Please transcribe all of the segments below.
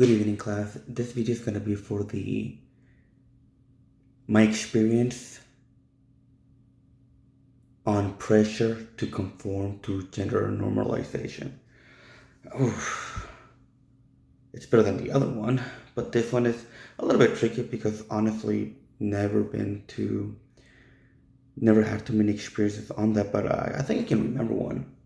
Good evening, class. This video is gonna be for my experience on pressure to conform to gender normalization. Oof. It's better than the other one, but this one is a little bit tricky because honestly, never had too many experiences on that. But I think I can remember one.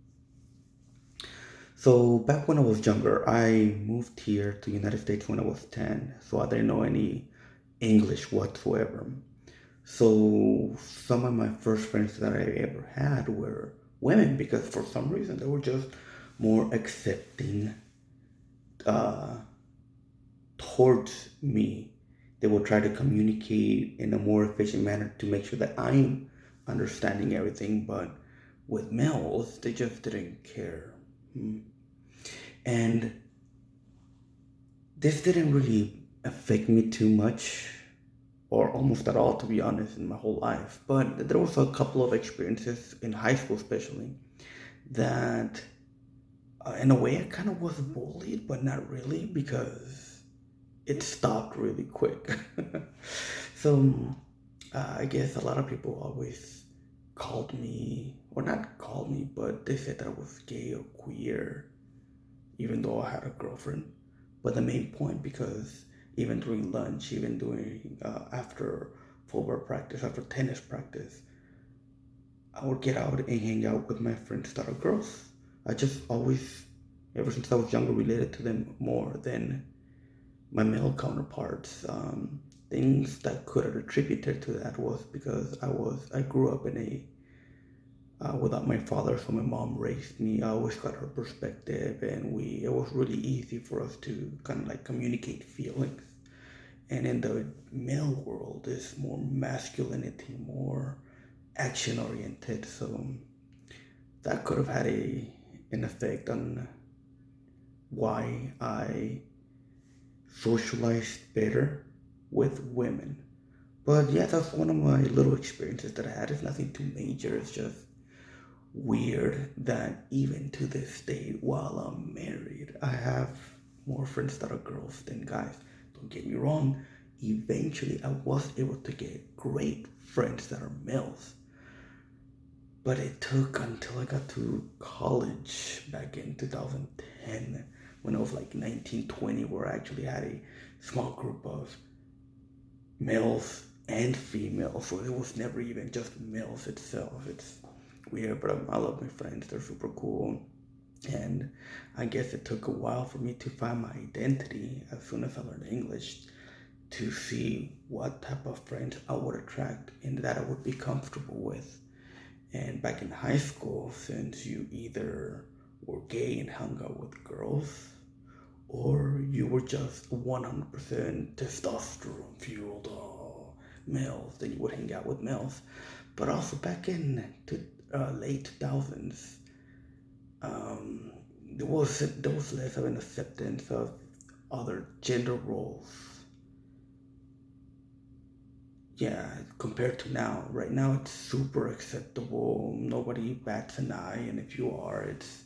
So back when I was younger, I moved here to the United States when I was 10, so I didn't know any English whatsoever. So some of my first friends that I ever had were women because for some reason they were just more accepting uh, towards me. They will try to communicate in a more efficient manner to make sure that I'm understanding everything. But with males, they just didn't care. And this didn't really affect me too much or almost at all, to be honest, in my whole life. But there was a couple of experiences in high school, especially, that in a way I kind of was bullied, but not really because it stopped really quick. So I guess a lot of people always called me, or not called me, but they said that I was gay or queer, even though I had a girlfriend. But the main point, because even during lunch, even during after football practice, after tennis practice, I would get out and hang out with my friends that are girls. I just always, ever since I was younger, related to them more than my male counterparts. Things that could have attributed to that was because I grew up in a without my father, so my mom raised me. I always got her perspective, and it was really easy for us to kind of like communicate feelings. And in the male world, it's more masculinity, more action oriented. So that could have had an effect on why I socialized better with women. But yeah, that's one of my little experiences that I had. It's nothing too major. It's just weird that even to this day, while I'm married, I have more friends that are girls than guys. Don't get me wrong, eventually I was able to get great friends that are males. But it took until I got to college back in 2010 when I was like 19, 20, where I actually had a small group of males and females. So it was never even just males itself. It's weird, but I love my friends. They're super cool. And I guess it took a while for me to find my identity as soon as I learned English to see what type of friends I would attract and that I would be comfortable with. And back in high school, since you either were gay and hung out with girls, or you were just 100% testosterone fueled males, then you would hang out with males. But also back in late 2000s, there was less of an acceptance of other gender roles. Yeah, compared to now. Right now, it's super acceptable. Nobody bats an eye, and if you are, it's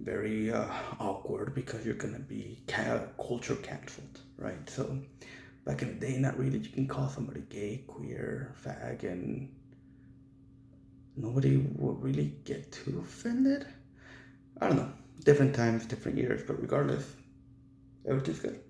very awkward because you're gonna be culture canceled, right? So back in the day, not really. You can call somebody gay, queer, fag, and nobody would really get too offended. I don't know. Different times, different years, but regardless, everything's good.